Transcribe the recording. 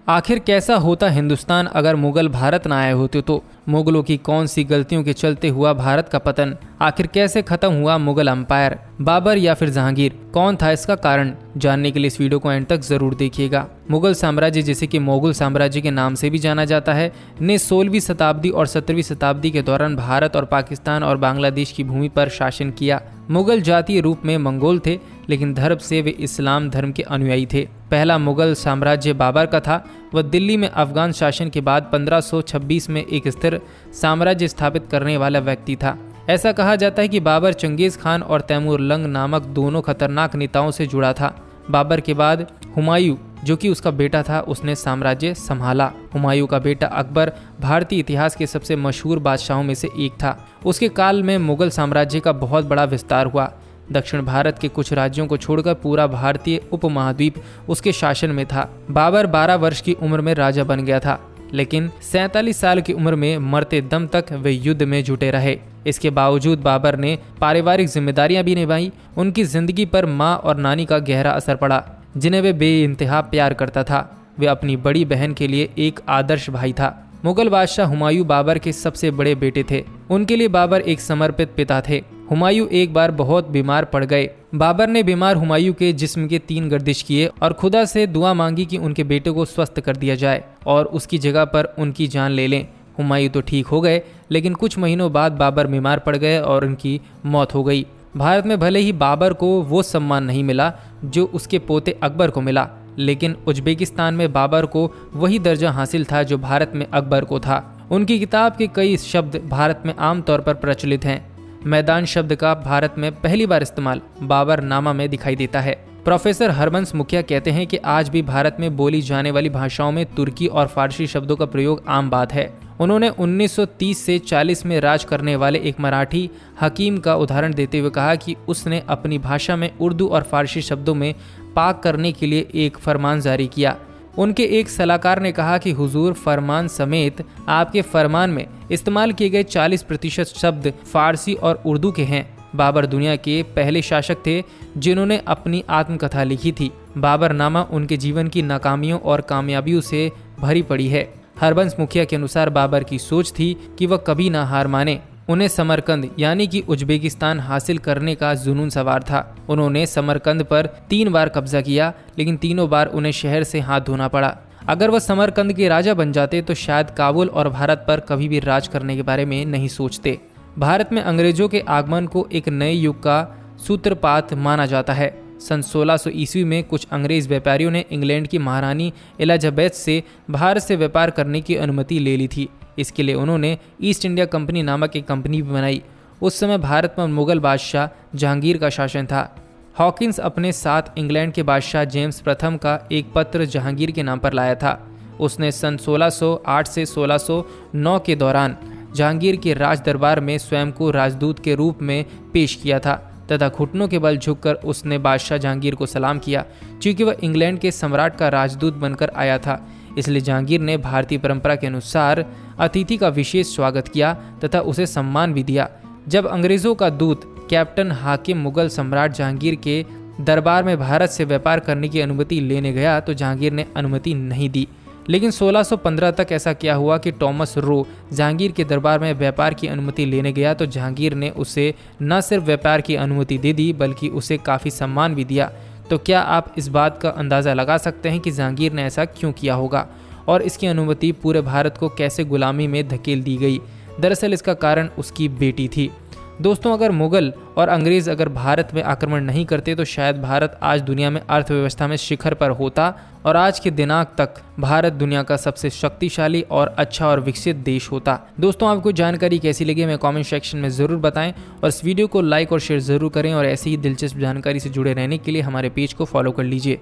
आखिर कैसा होता हिंदुस्तान अगर मुगल भारत न आए होते तो? मुगलों की कौन सी गलतियों के चलते हुआ भारत का पतन? आखिर कैसे खत्म हुआ मुगल अंपायर? बाबर या फिर जहांगीर? कौन था इसका कारण? जानने के लिए इस वीडियो को एंड तक जरूर देखिएगा। मुगल साम्राज्य, जिसे कि मोगल साम्राज्य के नाम से भी जाना जाता है, ने 16वीं शताब्दी और 17वीं शताब्दी के दौरान भारत और पाकिस्तान और बांग्लादेश की भूमि पर शासन किया। मुगल जातीय रूप में मंगोल थे, लेकिन धर्म से वे इस्लाम धर्म के अनुयायी थे। पहला मुगल साम्राज्य बाबर का था। वह दिल्ली में अफगान शासन के बाद 1526 में एक स्थिर साम्राज्य स्थापित करने वाला व्यक्ति था। ऐसा कहा जाता है कि बाबर चंगेज खान और तैमूर लंग नामक दोनों खतरनाक नेताओं से जुड़ा था। बाबर के बाद हुमायूं, जो कि उसका बेटा था, उसने साम्राज्य संभाला। हुमायूं का बेटा अकबर भारतीय इतिहास के सबसे मशहूर बादशाहों में से एक था। उसके काल में मुगल साम्राज्य का बहुत बड़ा विस्तार हुआ। दक्षिण भारत के कुछ राज्यों को छोड़कर पूरा भारतीय उपमहाद्वीप उसके शासन में था। बाबर 12 वर्ष की उम्र में राजा बन गया था, लेकिन 47 साल की उम्र में मरते दम तक वे युद्ध में जुटे रहे। इसके बावजूद बाबर ने पारिवारिक जिम्मेदारियां भी निभाई। उनकी जिंदगी पर माँ और नानी का गहरा असर पड़ा, जिन्हें वे बेइंतहा प्यार करता था। वे अपनी बड़ी बहन के लिए एक आदर्श भाई था। मुगल बादशाह हुमायूं बाबर के सबसे बड़े बेटे थे। उनके लिए बाबर एक समर्पित पिता थे। हुमायूं एक बार बहुत बीमार पड़ गए। बाबर ने बीमार हुमायूं के जिस्म के 3 गर्दिश किए और खुदा से दुआ मांगी कि उनके बेटे को स्वस्थ कर दिया जाए और उसकी जगह पर उनकी जान ले लें। हुमायूं तो ठीक हो गए, लेकिन कुछ महीनों बाद बाबर बीमार पड़ गए और उनकी मौत हो गई। भारत में भले ही बाबर को वो सम्मान नहीं मिला जो उसके पोते अकबर को मिला, लेकिन उज्बेकिस्तान में बाबर को वही दर्जा हासिल था जो भारत में अकबर को था। उनकी किताब के कई शब्द भारत में आमतौर पर प्रचलित हैं। मैदान शब्द का भारत में पहली बार इस्तेमाल बाबर नामा में दिखाई देता है। प्रोफेसर हरबंस मुखिया कहते हैं कि आज भी भारत में बोली जाने वाली भाषाओं में तुर्की और फारसी शब्दों का प्रयोग आम बात है। उन्होंने 1930 से 40 में राज करने वाले एक मराठी हकीम का उदाहरण देते हुए कहा कि उसने अपनी भाषा में उर्दू और फारसी शब्दों में पाक करने के लिए एक फरमान जारी किया। उनके एक सलाहकार ने कहा कि हुजूर, फरमान समेत आपके फरमान में इस्तेमाल किए गए 40% शब्द फारसी और उर्दू के हैं। बाबर दुनिया के पहले शासक थे जिन्होंने अपनी आत्मकथा लिखी थी। बाबर नामा उनके जीवन की नाकामियों और कामयाबियों से भरी पड़ी है। हरबंस मुखिया के अनुसार बाबर की सोच थी कि वह कभी ना हार माने। उन्हें समरकंद यानी कि उज्बेकिस्तान हासिल करने का जुनून सवार था। उन्होंने समरकंद पर 3 बार कब्जा किया, लेकिन तीनों बार उन्हें शहर से हाथ धोना पड़ा। अगर वह समरकंद के राजा बन जाते तो शायद काबुल और भारत पर कभी भी राज करने के बारे में नहीं सोचते। भारत में अंग्रेजों के आगमन को एक नए युग का सूत्रपात माना जाता है। सन 1600 ईस्वी में कुछ अंग्रेज व्यापारियों ने इंग्लैंड की महारानी एलिजाबेथ से भारत से व्यापार करने की अनुमति ले ली थी। इसके लिए उन्होंने ईस्ट इंडिया कंपनी नामक एक कंपनी भी बनाई। उस समय भारत में मुगल बादशाह जहांगीर का शासन था। हॉकिंस अपने साथ इंग्लैंड के बादशाह जेम्स प्रथम का एक पत्र जहांगीर के नाम पर लाया था। उसने सन 1608 से 1609 के दौरान जहांगीर के राज दरबार में स्वयं को राजदूत के रूप में पेश किया था तथा घुटनों के बल झुककर उसने बादशाह जहांगीर को सलाम किया। चूँकि वह इंग्लैंड के सम्राट का राजदूत बनकर आया था, इसलिए जहांगीर ने भारतीय परंपरा के अनुसार अतिथि का विशेष स्वागत किया तथा उसे सम्मान भी दिया। जब अंग्रेजों का दूत कैप्टन हाकिम मुगल सम्राट जहांगीर के दरबार में भारत से व्यापार करने की अनुमति लेने गया तो जहांगीर ने अनुमति नहीं दी। लेकिन 1615 तक ऐसा क्या हुआ कि टॉमस रो जहांगीर के दरबार में व्यापार की अनुमति लेने गया तो जहांगीर ने उसे न सिर्फ व्यापार की अनुमति दे दी, बल्कि उसे काफ़ी सम्मान भी दिया। तो क्या आप इस बात का अंदाज़ा लगा सकते हैं कि जहांगीर ने ऐसा क्यों किया होगा और इसकी अनुमति पूरे भारत को कैसे गुलामी में धकेल दी गई? दरअसल इसका कारण उसकी बेटी थी। दोस्तों, अगर मुगल और अंग्रेज़ अगर भारत में आक्रमण नहीं करते तो शायद भारत आज दुनिया में अर्थव्यवस्था में शिखर पर होता और आज के दिनांक तक भारत दुनिया का सबसे शक्तिशाली और अच्छा और विकसित देश होता। दोस्तों, आपको जानकारी कैसी लगी हमें कमेंट सेक्शन में ज़रूर बताएं और इस वीडियो को लाइक और शेयर ज़रूर करें और ऐसी ही दिलचस्प जानकारी से जुड़े रहने के लिए हमारे पेज को फॉलो कर लीजिए।